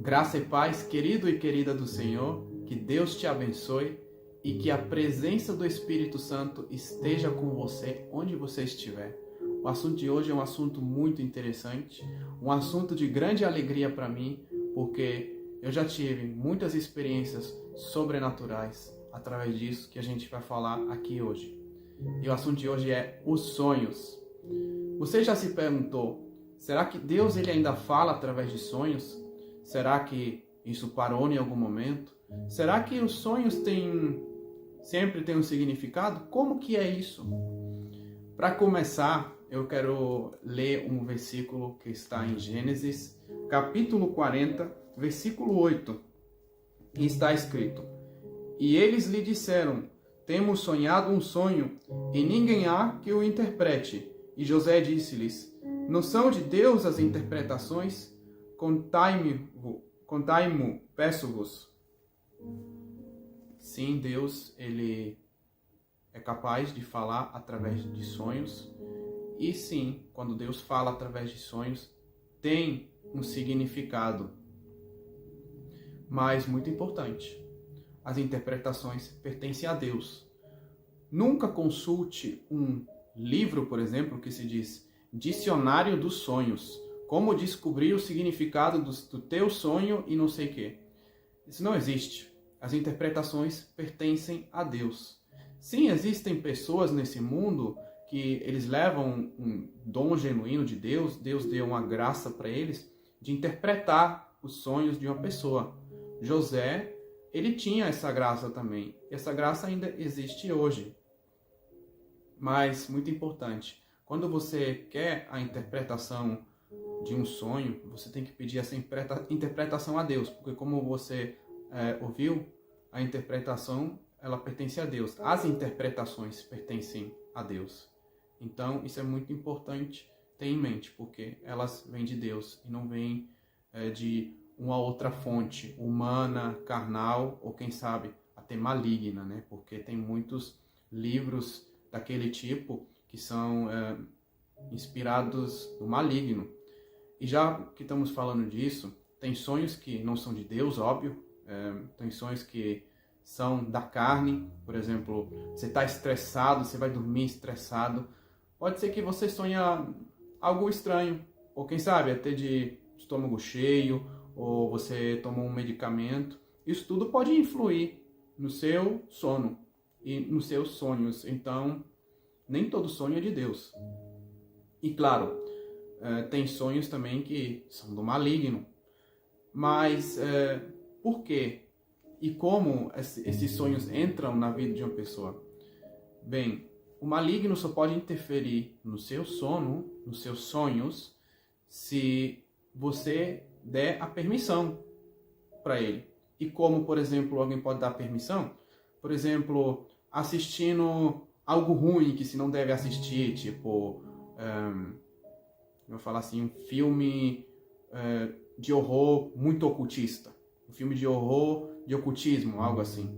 Graça e paz, querido e querida do Senhor, que Deus te abençoe e que a presença do Espírito Santo esteja com você onde você estiver. O assunto de hoje é um assunto muito interessante, um assunto de grande alegria para mim, porque eu já tive muitas experiências sobrenaturais através disso que a gente vai falar aqui hoje. E o assunto de hoje é os sonhos. Você já se perguntou, será que Deus ele ainda fala através de sonhos? Será que isso parou em algum momento? Será que os sonhos sempre têm um significado? Como que é isso? Para começar, eu quero ler um versículo que está em Gênesis, capítulo 40, versículo 8. E está escrito: E eles lhe disseram, temos sonhado um sonho, e ninguém há que o interprete. E José disse-lhes, não são de Deus as interpretações? Contai-mo, peço-vos. Sim, Deus, ele é capaz de falar através de sonhos. E sim, quando Deus fala através de sonhos, tem um significado. Mas, muito importante, as interpretações pertencem a Deus. Nunca consulte um livro, por exemplo, que se diz Dicionário dos Sonhos. Como descobrir o significado do teu sonho e não sei o quê. Isso não existe. As interpretações pertencem a Deus. Sim, existem pessoas nesse mundo que eles levam um dom genuíno de Deus. Deus deu uma graça para eles de interpretar os sonhos de uma pessoa. José, ele tinha essa graça também. E essa graça ainda existe hoje. Mas, muito importante, quando você quer a interpretação de um sonho, você tem que pedir essa interpretação a Deus, porque como você ouviu, a interpretação, ela pertence a Deus. As interpretações pertencem a Deus. Então, isso é muito importante ter em mente, porque elas vêm de Deus e não vêm de uma outra fonte humana, carnal, ou quem sabe até maligna, né? Porque tem muitos livros daquele tipo que são inspirados no maligno. E já que estamos falando disso, tem sonhos que não são de Deus, óbvio. Tem sonhos que são da carne. Por exemplo, você está estressado, você vai dormir estressado. Pode ser que você sonha algo estranho. Ou quem sabe até de estômago cheio, ou você tomou um medicamento. Isso tudo pode influir no seu sono e nos seus sonhos. Então, nem todo sonho é de Deus. E claro, tem sonhos também que são do maligno. Mas por quê? E como esses sonhos entram na vida de uma pessoa? Bem, o maligno só pode interferir no seu sono, nos seus sonhos, se você der a permissão para ele. E como, por exemplo, alguém pode dar permissão? Por exemplo, assistindo algo ruim que se não deve assistir, tipo... eu vou falar assim, um filme de horror muito ocultista. Um filme de horror de ocultismo, algo assim.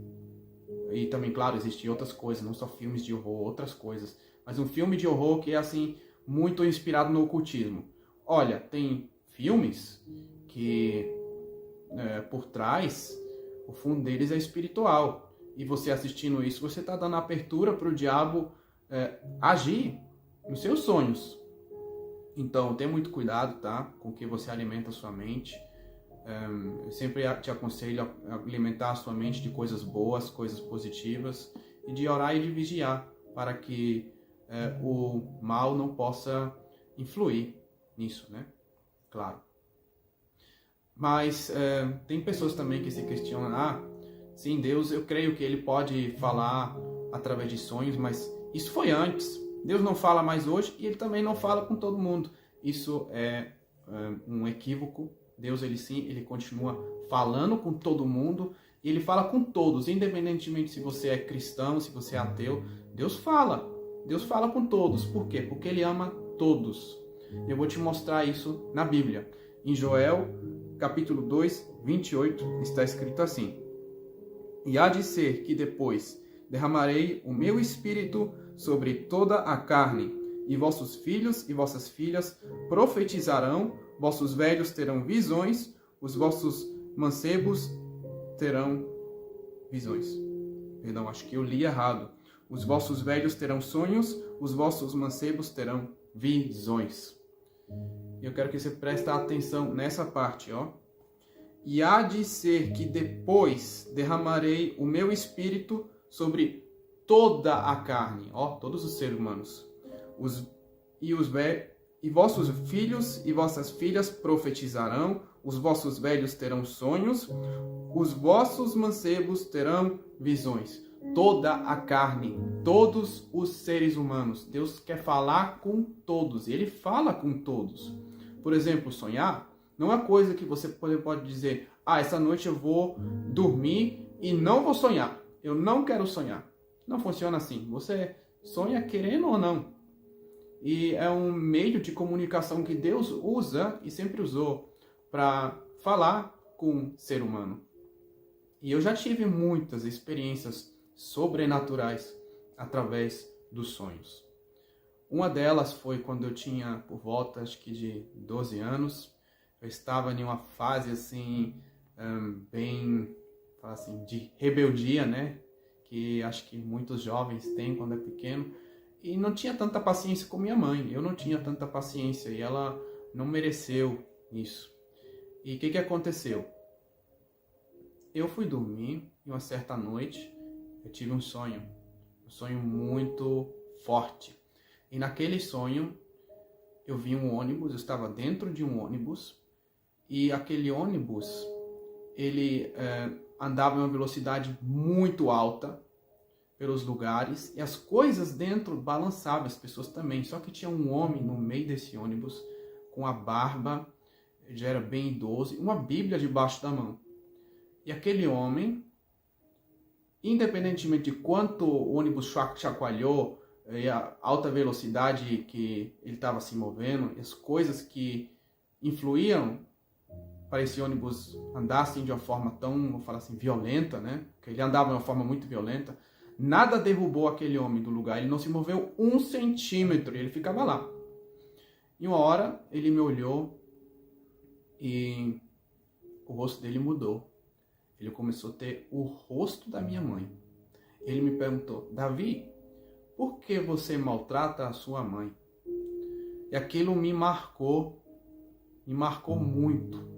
E também, claro, existem outras coisas, não só filmes de horror, outras coisas. Mas um filme de horror que é, assim, muito inspirado no ocultismo. Olha, tem filmes que, por trás, o fundo deles é espiritual. E você assistindo isso, você está dando abertura para o diabo agir nos seus sonhos. Então, tenha muito cuidado, tá? Com o que você alimenta a sua mente. Eu sempre te aconselho a alimentar a sua mente de coisas boas, coisas positivas, e de orar e de vigiar, para que o mal não possa influir nisso, né? Claro. Mas tem pessoas também que se questionam, sim, Deus, eu creio que Ele pode falar através de sonhos, mas isso foi antes. Deus não fala mais hoje e Ele também não fala com todo mundo. Isso é um equívoco. Deus, ele continua falando com todo mundo e Ele fala com todos, independentemente se você é cristão, se você é ateu. Deus fala com todos. Por quê? Porque Ele ama todos. Eu vou te mostrar isso na Bíblia. Em Joel, capítulo 2, 28, está escrito assim: E há de ser que depois derramarei o meu espírito sobre toda a carne, e vossos filhos e vossas filhas profetizarão, vossos velhos terão visões, os vossos mancebos terão visões. Perdão, acho que eu li errado. Os vossos velhos terão sonhos, os vossos mancebos terão visões. Eu quero que você preste atenção nessa parte, ó. E há de ser que depois derramarei o meu espírito sobre toda a carne, ó, todos os seres humanos. E vossos filhos e vossas filhas profetizarão, os vossos velhos terão sonhos, os vossos mancebos terão visões. Toda a carne, todos os seres humanos. Deus quer falar com todos, Ele fala com todos. Por exemplo, sonhar não é coisa que você pode dizer, essa noite eu vou dormir e não vou sonhar. Eu não quero sonhar. Não funciona assim. Você sonha querendo ou não. E é um meio de comunicação que Deus usa e sempre usou para falar com o ser humano. E eu já tive muitas experiências sobrenaturais através dos sonhos. Uma delas foi quando eu tinha por volta, acho que de 12 anos. Eu estava em uma fase assim, bem assim, de rebeldia, né? Que acho que muitos jovens têm quando é pequeno. E não tinha tanta paciência com minha mãe. Eu não tinha tanta paciência e ela não mereceu isso. E o que aconteceu? Eu fui dormir e uma certa noite eu tive um sonho muito forte. E naquele sonho eu vi um ônibus, eu estava dentro de um ônibus e aquele ônibus ele andava em uma velocidade muito alta pelos lugares e as coisas dentro balançavam, as pessoas também. Só que tinha um homem no meio desse ônibus com a barba, já era bem idoso, e uma Bíblia debaixo da mão. E aquele homem, independentemente de quanto o ônibus chacoalhou, e a alta velocidade que ele estava se movendo, as coisas que influíam para esse ônibus andar assim de uma forma tão, vou falar assim, violenta, né? Porque ele andava de uma forma muito violenta. Nada derrubou aquele homem do lugar. Ele não se moveu 1 centímetro e ele ficava lá. E uma hora ele me olhou e o rosto dele mudou. Ele começou a ter o rosto da minha mãe. Ele me perguntou, Davi, por que você maltrata a sua mãe? E aquilo me marcou muito.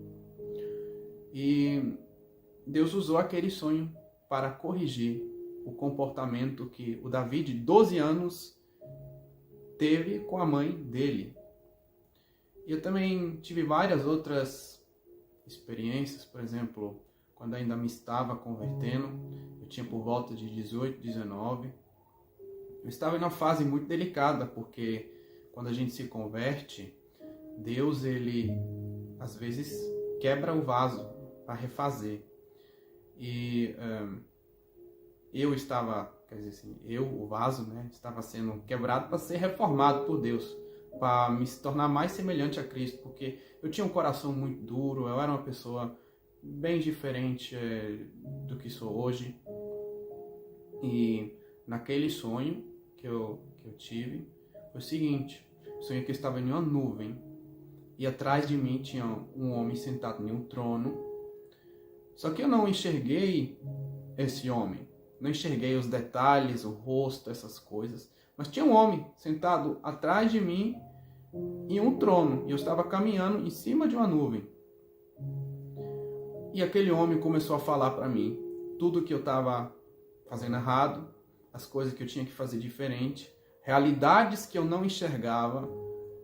E Deus usou aquele sonho para corrigir o comportamento que o Davi, de 12 anos, teve com a mãe dele. E eu também tive várias outras experiências, por exemplo, quando ainda me estava convertendo, eu tinha por volta de 18, 19. Eu estava em uma fase muito delicada, porque quando a gente se converte, Deus, ele, às vezes, quebra o vaso para refazer. E eu estava, quer dizer assim, o vaso, né, estava sendo quebrado para ser reformado por Deus, para me tornar mais semelhante a Cristo, porque eu tinha um coração muito duro, eu era uma pessoa bem diferente do que sou hoje. E naquele sonho que eu tive, foi o seguinte, sonhei que eu estava em uma nuvem e atrás de mim tinha um homem sentado em um trono. Só que eu não enxerguei esse homem, não enxerguei os detalhes, o rosto, essas coisas, mas tinha um homem sentado atrás de mim em um trono e eu estava caminhando em cima de uma nuvem. E aquele homem começou a falar para mim tudo que eu estava fazendo errado, as coisas que eu tinha que fazer diferente, realidades que eu não enxergava,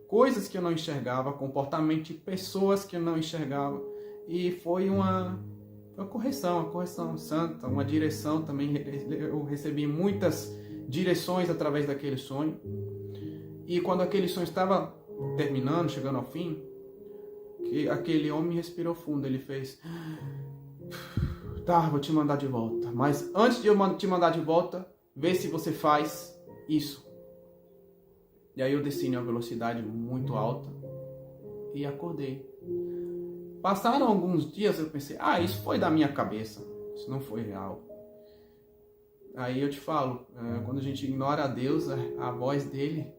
coisas que eu não enxergava, comportamento de pessoas que eu não enxergava. E foi uma correção santa, uma direção também. Eu recebi muitas direções através daquele sonho. E quando aquele sonho estava terminando, chegando ao fim, que aquele homem respirou fundo, ele fez, tá, vou te mandar de volta, mas antes de eu te mandar de volta, vê se você faz isso. E aí eu desci em uma velocidade muito alta e acordei. Passaram alguns dias, eu pensei, isso foi da minha cabeça, isso não foi real. Aí eu te falo, quando a gente ignora a Deus, a voz dele,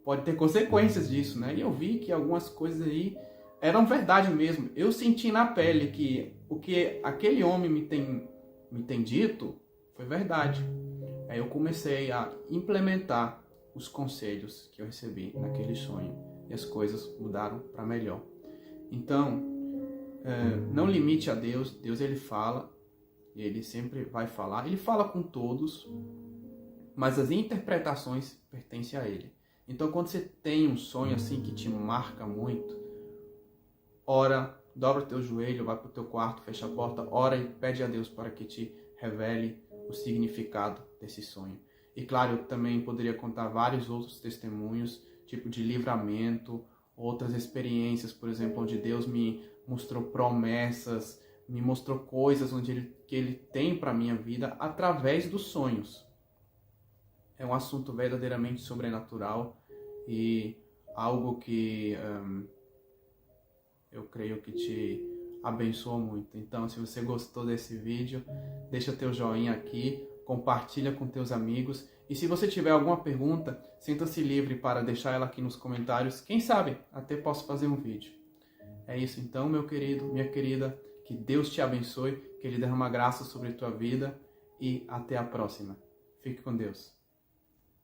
pode ter consequências disso, né? E eu vi que algumas coisas aí Era uma verdade mesmo. Eu senti na pele que o que aquele homem me tem dito foi verdade. Aí eu comecei a implementar os conselhos que eu recebi naquele sonho. E as coisas mudaram para melhor. Então, não limite a Deus. Deus, ele fala. Ele sempre vai falar. Ele fala com todos. Mas as interpretações pertencem a ele. Então, quando você tem um sonho assim que te marca muito, ora, dobra o teu joelho, vai para o teu quarto, fecha a porta, ora e pede a Deus para que te revele o significado desse sonho. E claro, eu também poderia contar vários outros testemunhos, tipo de livramento, outras experiências, por exemplo, onde Deus me mostrou promessas, me mostrou coisas que Ele tem para a minha vida através dos sonhos. É um assunto verdadeiramente sobrenatural e algo que eu creio que te abençoa muito. Então, se você gostou desse vídeo, deixa teu joinha aqui, compartilha com teus amigos. E se você tiver alguma pergunta, sinta-se livre para deixar ela aqui nos comentários. Quem sabe até posso fazer um vídeo. É isso então, meu querido, minha querida. Que Deus te abençoe, que Ele derrama graça sobre a tua vida e até a próxima. Fique com Deus.